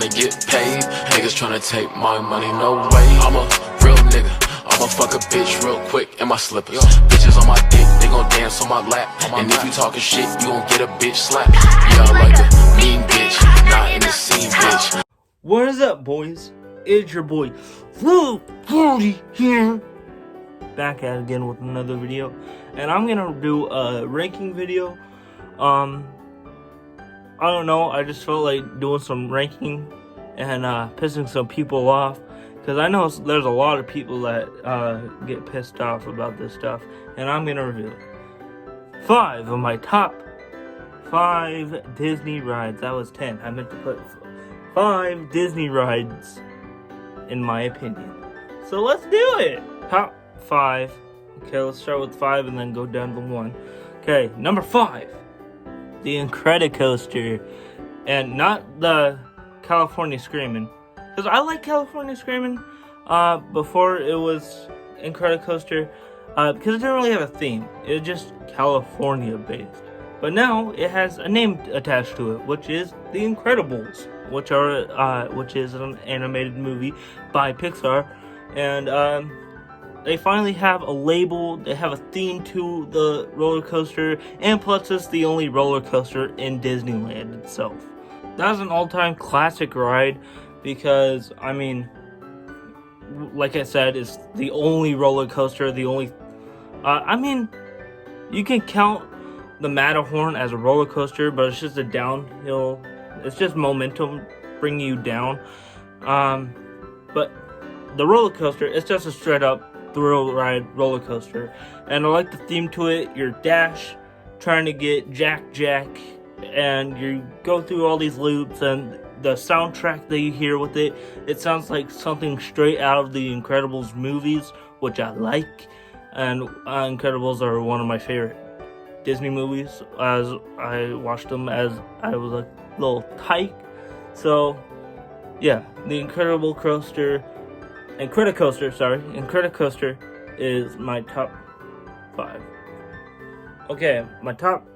tryna get paid. Niggas tryna take my money, no way. I'm a real nigga. I'ma fuck a bitch real quick in my slippers. Bitches on my dick, they gon' dance on my lap. And if you talking shit, you gon' get a bitch slapped. Yeah, I like a mean bitch, not in the scene, bitch. What is up, boys? It's your boy, Lil 40 here. Back at it again with another video. And I'm gonna do a ranking video. I don't know, I just felt like doing some ranking and pissing some people off. Because I know there's a lot of people that get pissed off about this stuff. And I'm gonna review it. 5 of my top 5 Disney rides. That was 10. I meant to put 5 Disney rides, in my opinion. So let's do it. Top 5. Okay, let's start with 5 and then go down to 1. Okay, number 5. The Incredicoaster. And not the California Screamin'. Because I like California Screamin' before it was Incredicoaster. Because it didn't really have a theme. It was just California based. But now it has a name attached to it, which is The Incredibles, which is an animated movie by Pixar, and they finally have a label. They have a theme to the roller coaster, and plus it's the only roller coaster in Disneyland itself. That's an all-time classic ride because, I mean, like I said, it's the only roller coaster. The only, I mean, you can count the Matterhorn as a roller coaster, but it's just a downhill. It's just momentum bringing you down. But the roller coaster, it's just a straight up thrill ride roller coaster. And I like the theme to it. You're Dash trying to get Jack, and you go through all these loops, and the soundtrack that you hear with it, it sounds like something straight out of the Incredibles movies, which I like. And Incredibles are one of my favorite Disney movies, as I watched them as I was a little tyke. So yeah, the Incredicoaster is my top 5. Okay, my top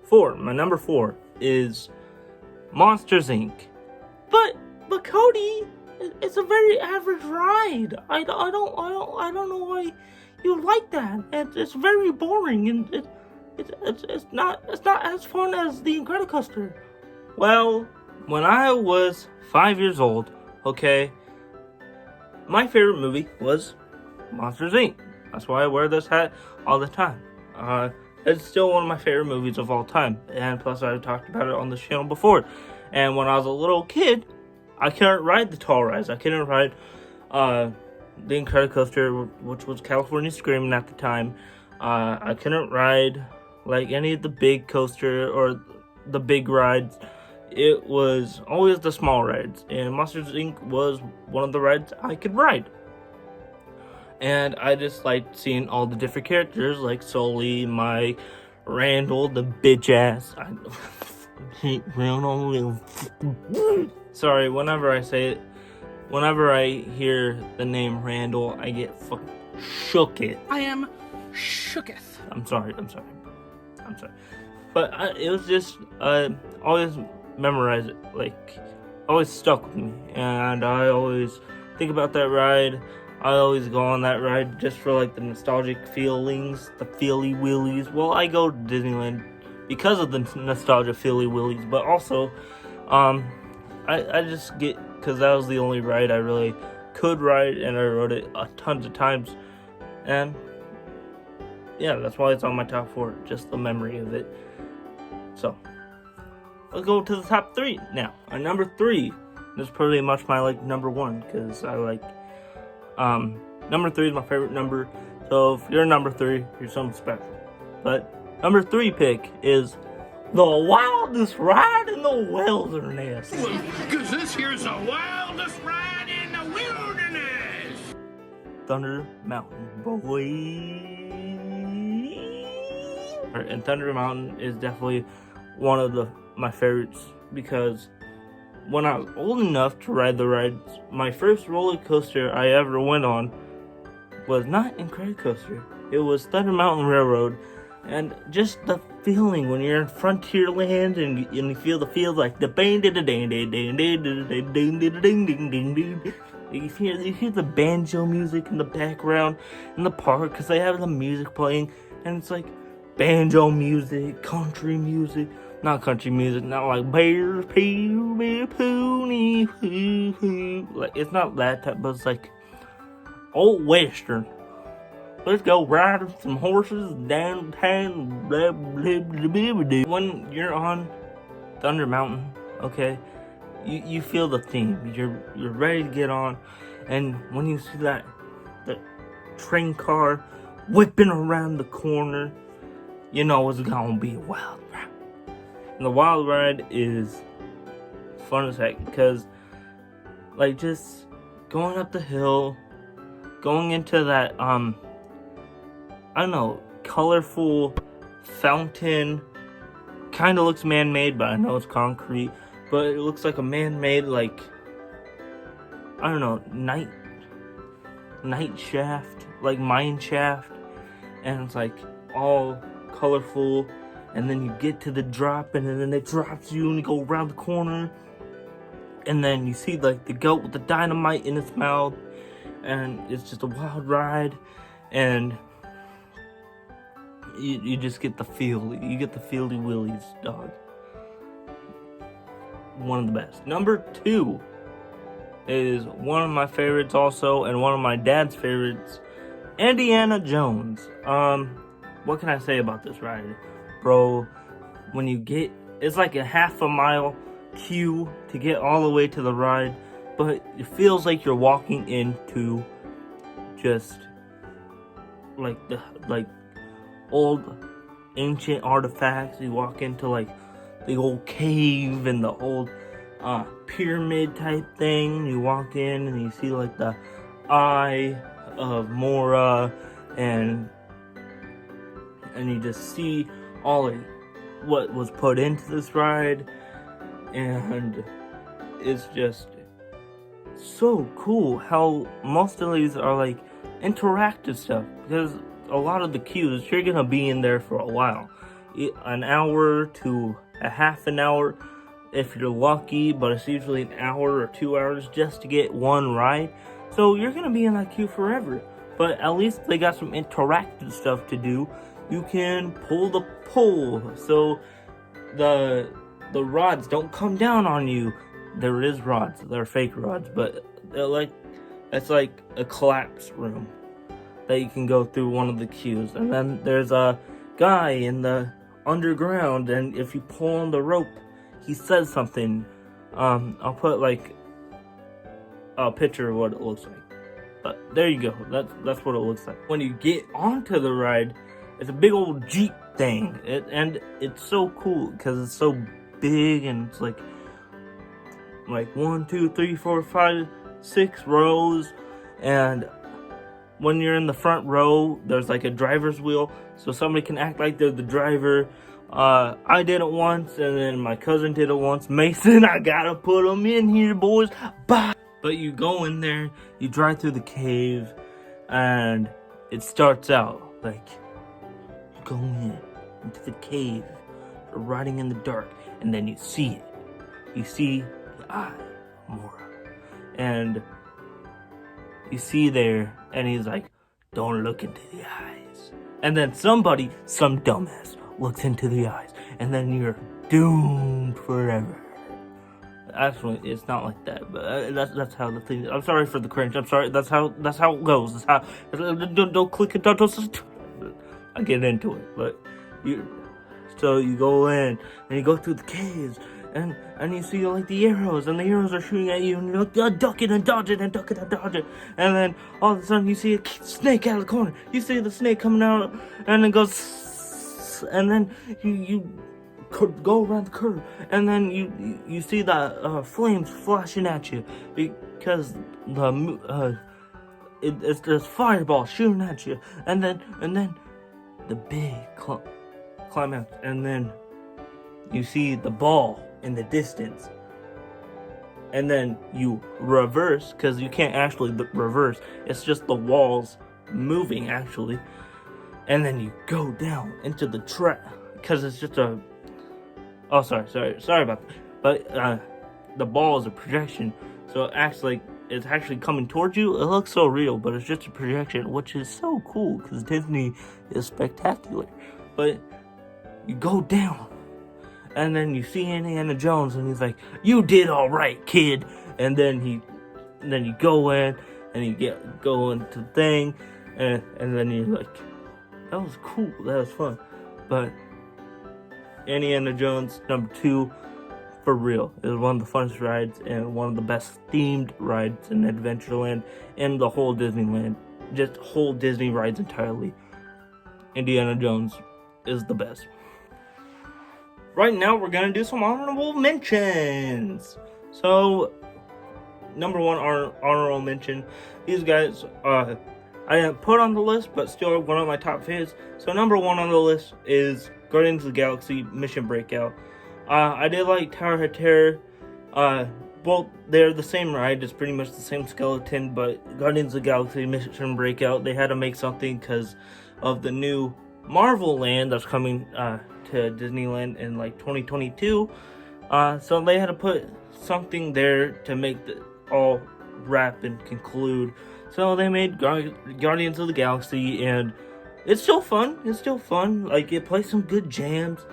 4, my number 4 is Monsters Inc. But Cody, it's a very average ride. I don't know why you like that. It's very boring, and it's not as fun as the Incredicoaster. Well, when I was 5 years old, okay, my favorite movie was Monsters Inc. That's why I wear this hat all the time. It's still one of my favorite movies of all time, and plus I've talked about it on this channel before. And when I was a little kid, I couldn't ride the tall rides. I couldn't ride the Incredicoaster, which was California Screamin' at the time. I couldn't ride like any of the big coaster or the big rides. It was always the small rides, and Monsters Inc. was one of the rides I could ride. And I just liked seeing all the different characters, like Sully, Mike, Randall, the bitch ass. I hate Randall. Sorry, whenever I hear the name Randall, I get fucking shooketh. I am shooketh. I'm sorry. But it was just, always memorize it, like, always stuck with me. And I always think about that ride. I always go on that ride just for, like, the nostalgic feelings, the feely willies. Well, I go to Disneyland because of the nostalgia feely willies, but also, I just get, because that was the only ride I really could ride, and I rode it tons of times. And yeah, that's why it's on my top 4, just the memory of it. So, let's go to the top 3 now. Number 3 is pretty much my, like, number 1, because I like, number 3 is my favorite number. So, if you're number 3, you're something special. But, number 3 pick is the wildest ride in the wilderness. Because this here's the wildest ride in the wilderness. Thunder Mountain, boy. And Thunder Mountain is definitely one of my favorites, because when I was old enough to ride the rides, my first roller coaster I ever went on was not Incredicoaster. It was Thunder Mountain Railroad, and just the feeling when you're in Frontierland and you feel the feels like the bang ding ding ding ding ding ding ding ding ding ding ding. You hear the banjo music in the background in the park because they have the music playing, and it's like banjo music, country music, not country music, not like bear, poo, bear, pony, hoo, hoo. Like it's not that type, but it's like old western. Let's go riding some horses downtown. Blah, blah, blah, blah, blah. When you're on Thunder Mountain, okay, you feel the theme. You're ready to get on, and when you see that train car whipping around the corner, you know it's gonna be a wild ride. And the wild ride is fun as heck because, like, just going up the hill, going into that I don't know, colorful fountain. Kind of looks man-made, but I know it's concrete. But it looks like a man-made, like, I don't know, night shaft, like mine shaft. And it's like all colorful. And then you get to the drop, and then it drops you, and you go around the corner. And then you see, like, the goat with the dynamite in its mouth. And it's just a wild ride. And you just get the feel. You get the feely willies, dog. One of the best. Number 2 is one of my favorites also, and one of my dad's favorites, Indiana Jones. What can I say about this ride? Bro, when you get, it's like a half a mile queue to get all the way to the ride, but it feels like you're walking into just like old ancient artifacts. You walk into like the old cave and the old pyramid type thing. You walk in and you see like the eye of Mora, and you just see all of what was put into this ride, and it's just so cool how most of these are like interactive stuff, because a lot of the queues, you're gonna be in there for a while, an hour to a half an hour if you're lucky, but it's usually an hour or 2 hours just to get one ride. So you're gonna be in that queue forever, but at least they got some interactive stuff to do. You can pull the pole, so the rods don't come down on you. There is rods, they're fake rods, but it's like a collapse room that you can go through one of the queues. And then there's a guy in the underground, and if you pull on the rope, he says something. I'll put like a picture of what it looks like. But there you go. That's what it looks like. When you get onto the ride, it's a big old Jeep thing. And it's so cool because it's so big, and it's like 1, 2, 3, 4, 5, 6 rows. And when you're in the front row, there's like a driver's wheel, so somebody can act like they're the driver. I did it once, and then my cousin did it once. Mason, I gotta put him in here, boys. Bye. But you go in there, you drive through the cave, and it starts out like you go into the cave, you're riding in the dark, and then you see it. You see the eye of Mora, and you see there, and he's like, "Don't look into the eyes." And then some dumbass, looks into the eyes, and then you're doomed forever. Actually, it's not like that, but that's how the thing is. I'm sorry for the cringe. I'm sorry. That's how it goes. That's how. Don't click it. Don't. I get into it, but so you go in and you go through the caves, and you see like the arrows, and the arrows are shooting at you, and you're like, duck it and dodge it and duck it and dodge it, and then all of a sudden you see a snake out of the corner. You see the snake coming out, and it goes, and then you go around the curve, and then you see the flames flashing at you because it's this fireball shooting at you, and then the big climax, and then you see the ball in the distance, and then you reverse, because you can't actually reverse, it's just the walls moving actually, and then you go down into the because it's just a. Oh, sorry about that. But the ball is a projection, so it acts like it's actually coming towards you. It looks so real, but it's just a projection, which is so cool because Disney is spectacular. But you go down, and then you see Indiana Jones, and he's like, "You did all right, kid." And then you go in, and you go into the thing, and then you're like, "That was cool. That was fun." But Indiana Jones #2, for real, is one of the funnest rides and one of the best themed rides in Adventureland and the whole Disneyland. Just whole Disney rides entirely. Indiana Jones is the best. Right now, we're gonna do some honorable mentions. So, number one honorable mention. These guys, I didn't put on the list, but still one of my top faves. So, number one on the list is Guardians of the Galaxy Mission Breakout. I did like Tower of Terror. Well, they're the same ride. It's pretty much the same skeleton, but Guardians of the Galaxy Mission Breakout, they had to make something because of the new Marvel Land that's coming to Disneyland in like 2022. So they had to put something there to make it all wrap and conclude. So they made Guardians of the Galaxy, and it's still fun. Like, it plays some good jams.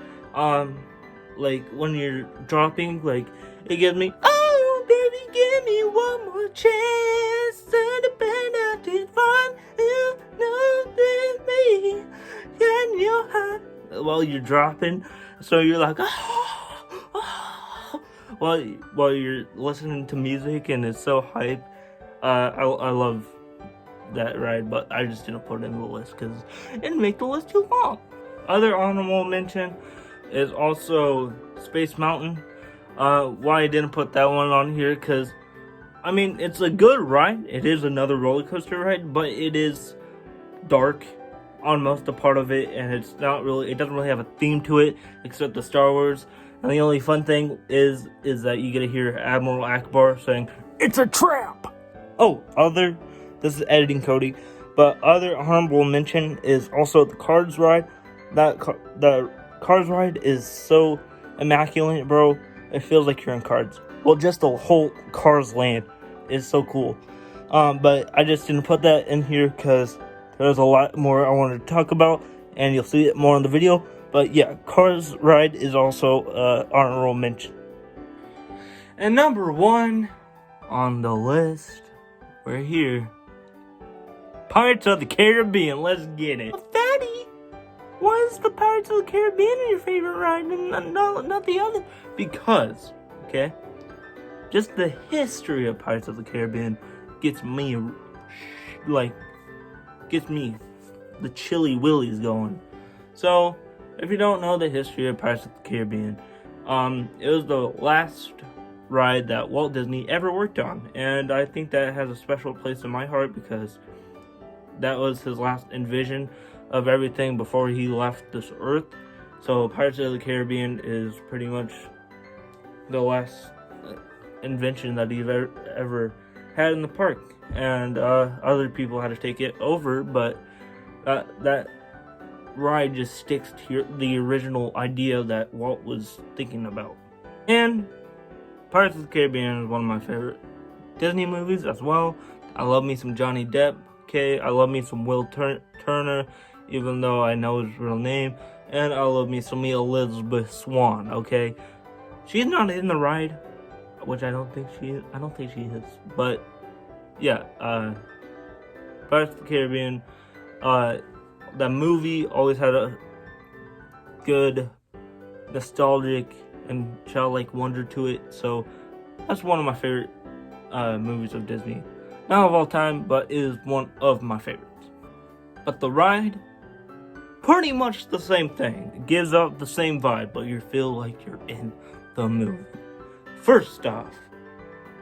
Like, when you're dropping, like, it gives me, "Oh, baby, give me one more chance to depend on it fun. You know that me and your heart," while you're dropping. So you're like, while you're listening to music, and it's so hype. I love that ride, but I just didn't put it in the list because it didn't make the list too long. Other honorable mention is also Space Mountain. Why I didn't put that one on here, because I mean, it's a good ride. It is another roller coaster ride, but it is dark on most of the part of it, and it doesn't really have a theme to it except the Star Wars. And the only fun thing is that you get to hear Admiral Akbar saying, "It's a trap." This is editing Cody, but other honorable mention is also the Cars ride. The Cars ride is so immaculate, bro. It feels like you're in Cars. Well, just the whole Cars land is so cool. But I just didn't put that in here because there's a lot more I wanted to talk about, and you'll see it more in the video. But yeah, Cars ride is also honorable mention. And number one on the list, we're here. Pirates of the Caribbean. Let's get it. Fatty, why is the Pirates of the Caribbean your favorite ride and not the other? Because, okay, just the history of Pirates of the Caribbean gets me the chilly willies going. So, if you don't know the history of Pirates of the Caribbean, it was the last ride that Walt Disney ever worked on, and I think that has a special place in my heart because that was his last envision of everything before he left this earth. So Pirates of the Caribbean is pretty much the last invention that he's ever had in the park, and other people had to take it over, but that ride just sticks to the original idea that Walt was thinking about. And Pirates of the Caribbean is one of my favorite Disney movies as well. I love me some Johnny Depp. Okay, I love me some Will Turner, even though I know his real name, and I love me some Elizabeth Swann. Okay, she's not in the ride, which I don't think she is. But yeah, Pirates of the Caribbean, the movie always had a good, nostalgic, and childlike wonder to it. So that's one of my favorite movies of Disney. Not of all time, but it is one of my favorites. But the ride, pretty much the same thing. It gives out the same vibe, but you feel like you're in the movie. First off,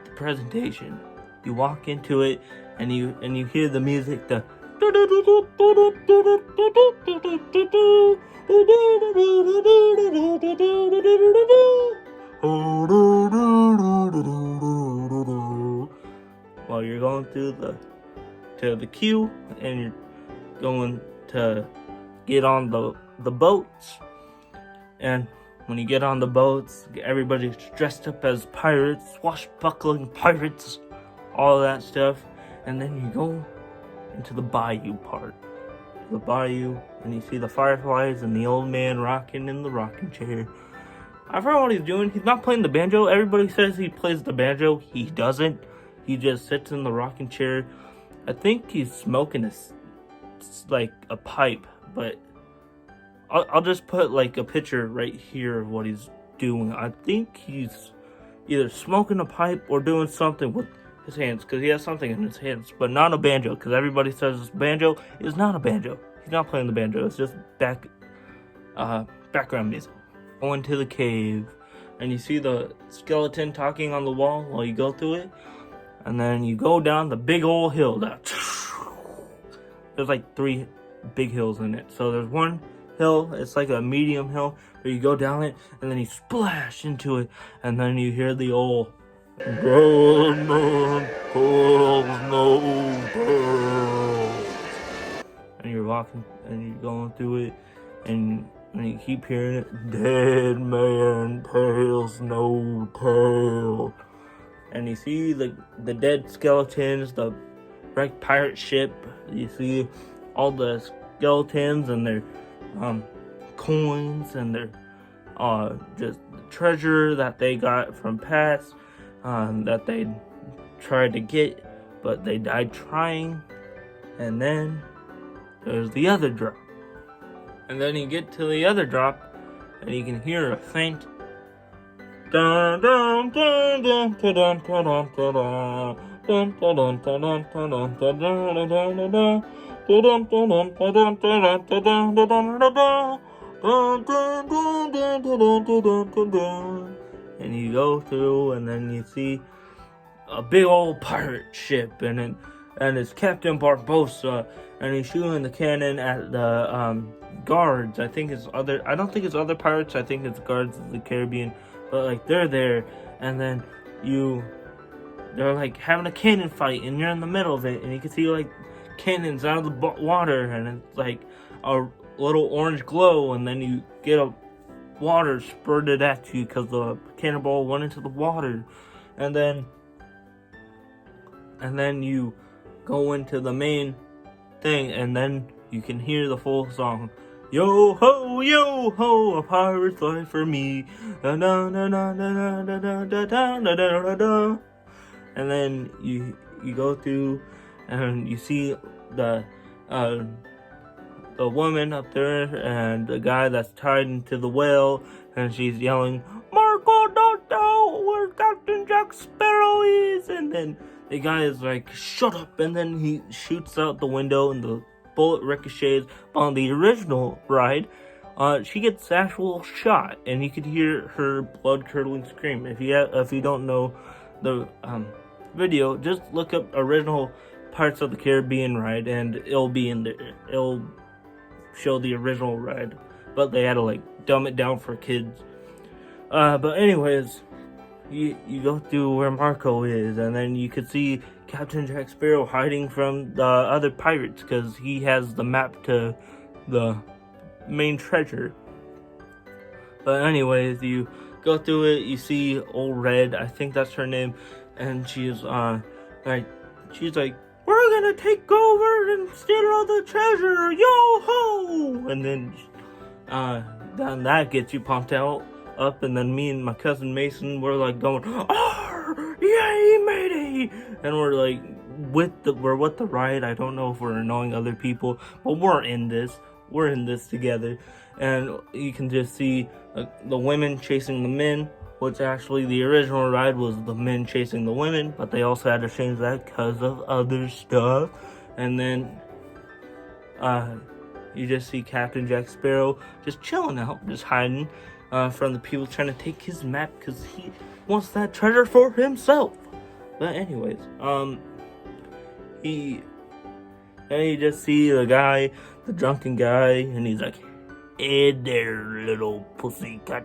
the presentation. You walk into it, and you hear the music, the while you're going through the queue, and you're going to get on the boats. And when you get on the boats, everybody's dressed up as pirates, swashbuckling pirates, all that stuff. And then you go into the bayou part. The bayou, and you see the fireflies and the old man rocking in the rocking chair. I forgot what he's doing. He's not playing the banjo. Everybody says he plays the banjo. He doesn't. He just sits in the rocking chair. I think he's smoking a pipe, but I'll just put like a picture right here of what he's doing. I think he's either smoking a pipe or doing something with his hands, because he has something in his hands, but not a banjo, because everybody says this banjo is not a banjo. He's not playing the banjo. It's just background music. Go into the cave, and you see the skeleton talking on the wall while you go through it, and then you go down the big old hill. There's like 3 big hills in it. So there's one hill, it's like a medium hill, where you go down it, and then you splash into it, and then you hear the old "Dead man tells no tales," and you're walking, and you're going through it, and you keep hearing it, "Dead man tells no tale," and you see the dead skeletons, the wrecked pirate ship. You see all the skeletons and their coins and their just treasure that they got from past, that they tried to get, but they died trying. And then there's the other drop. And then you get to the other drop, and you can hear a faint dun dun dun dun dun dun dun dun dun. And you go through, and then you see a big old pirate ship, and it's Captain Barbossa, and he's shooting the cannon at the guards. I don't think it's other pirates. I think it's guards of the Caribbean, but like they're there, and then they're like having a cannon fight, and you're in the middle of it, and you can see like cannons out of the water, and it's like a little orange glow, and then you get a water spurted at you because the cannonball went into the water, and then you go into the main thing, and then you can hear the full song. Yo ho, a pirate's life for me. Da da da da da da da da da da da. And then you go through, and you see the woman up there, and the guy that's tied into the whale, and she's yelling, "Marco, don't know where Captain Jack Sparrow is!" And then the guy is like, "Shut up!" And then he shoots out the window, and the bullet ricochets. On the original ride, she gets actual shot, and you could hear her blood-curdling scream. If you don't know the video, just look up original Pirates of the Caribbean ride, and it'll be in there. It'll show the original ride, but they had to like dumb it down for kids. But anyways, you go through where Marco is, and then you could see Captain Jack Sparrow hiding from the other pirates because he has the map to the main treasure. But anyways, you go through it, you see Old Red, I think that's her name, and she's like, "We're gonna take over and steal all the treasure, yo ho!" And then that gets you pumped up, and then me and my cousin Mason, we're like going, "Arr, yay, matey!" And we're like we're with the ride. I don't know if we're annoying other people, but we're in this together. And you can just see the women chasing the men, which actually the original ride was the men chasing the women, but they also had to change that because of other stuff. And then you just see Captain Jack Sparrow just chilling out, just hiding from the people trying to take his map because he wants that treasure for himself. But anyways, you just see the guy, the drunken guy, and he's like, "Hey there, little pussycat.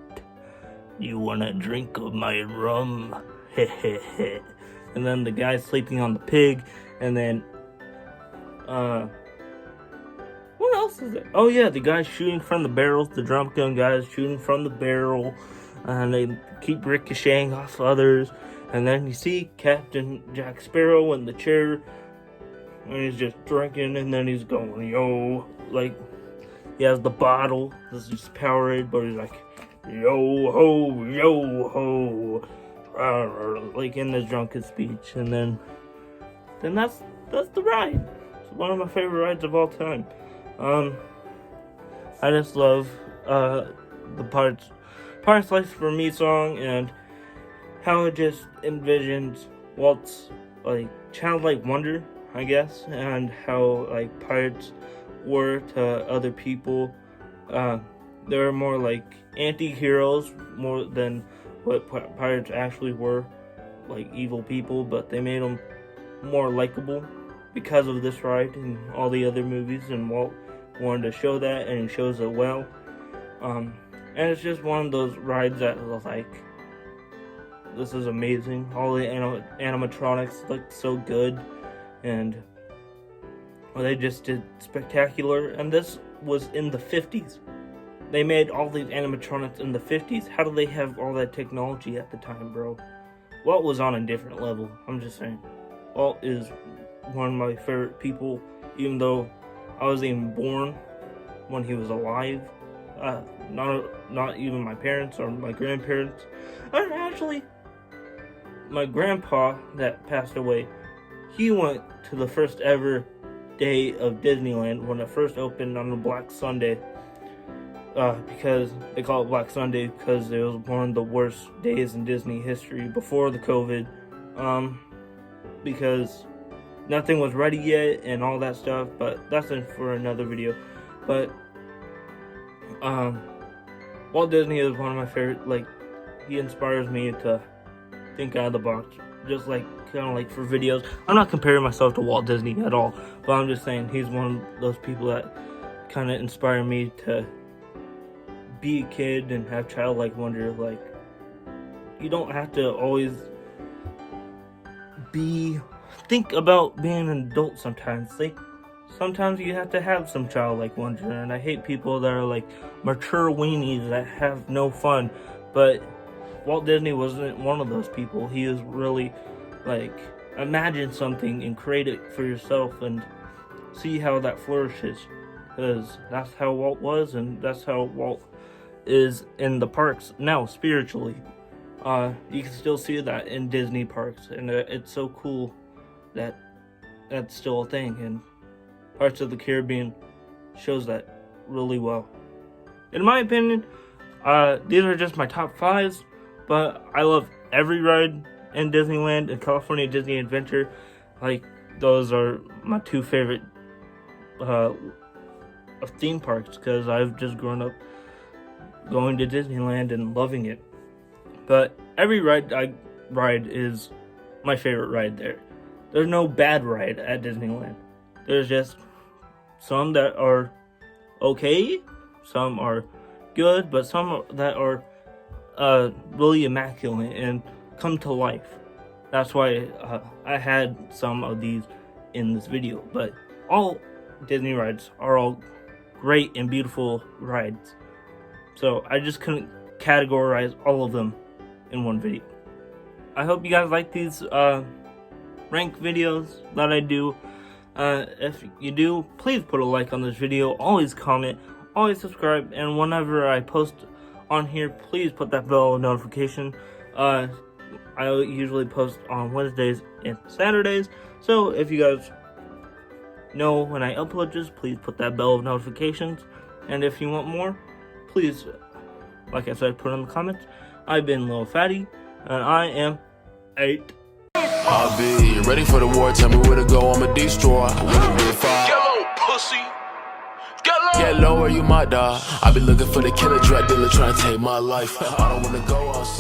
You want a drink of my rum?" And then the guy's sleeping on the pig, and then what else else is there? Oh yeah, the guy shooting from the barrels, the drum gun guys shooting from the barrel, and they keep ricocheting off others. And then you see Captain Jack Sparrow in the chair, and he's just drinking, and then he's going, yo, like, he has the bottle that's just Powerade, but he's like, yo ho, like in this drunken speech. And then that's the ride. It's one of my favorite rides of all time. I just love the Pirates Life for Me song, and how it just envisions Walt's like childlike wonder, I guess, and how like pirates were to other people. They're more like anti-heroes more than what pirates actually were, like evil people, but they made them more likable because of this ride and all the other movies, and Walt wanted to show that, and he shows it well. And it's just one of those rides that was like, this is amazing. All the animatronics looked so good, and they just did spectacular. And this was in the 50s. They made all these animatronics in the 50s. How do they have all that technology at the time, bro? Walt was on a different level. I'm just saying. Walt is one of my favorite people, even though I wasn't even born when he was alive. Not even my parents or my grandparents. Actually, my grandpa that passed away, he went to the first ever day of Disneyland when it first opened on a Black Sunday. Because they call it Black Sunday because it was one of the worst days in Disney history before the COVID. Because nothing was ready yet and all that stuff, but that's for another video. But Walt Disney is one of my favorite. Like, he inspires me to think out of the box, just like kind of like for videos. I'm not comparing myself to Walt Disney at all, but I'm just saying he's one of those people that kind of inspire me to be a kid and have childlike wonder. Like, you don't have to always think about being an adult sometimes. Like, sometimes you have to have some childlike wonder, and I hate people that are like mature weenies that have no fun. But Walt Disney wasn't one of those people. He is really like, imagine something and create it for yourself and see how that flourishes, because that's how Walt was, and that's how Walt is in the parks now spiritually. You can still see that in Disney parks, and it's so cool that that's still a thing, and Pirates of the Caribbean shows that really well. In my opinion, these are just my top 5s, but I love every ride in Disneyland and California Disney Adventure. Like, those are my 2 favorite of theme parks, because I've just grown up going to Disneyland and loving it. But every ride I ride is my favorite ride there. There's no bad ride at Disneyland. There's just some that are okay, some are good, but some that are really immaculate and come to life. That's why I had some of these in this video. But all Disney rides are all great and beautiful rides, so I just couldn't categorize all of them in one video. I hope you guys like these rank videos that I do. If you do, please put a like on this video, always comment, always subscribe, and whenever I post on here, please put that bell notification. I usually post on Wednesdays and Saturdays, so if you guys know when I upload this, please put that bell of notifications. And if you want more, please, like I said, put in the comments. I've been Lil Fatty, and I am 8. I'll be ready for the war. Tell me where to go. I'm a destroyer. Yellow pussy. Yellow, are you my dog? I be looking for the killer drug dealer trying to take my life. I don't wanna go outside.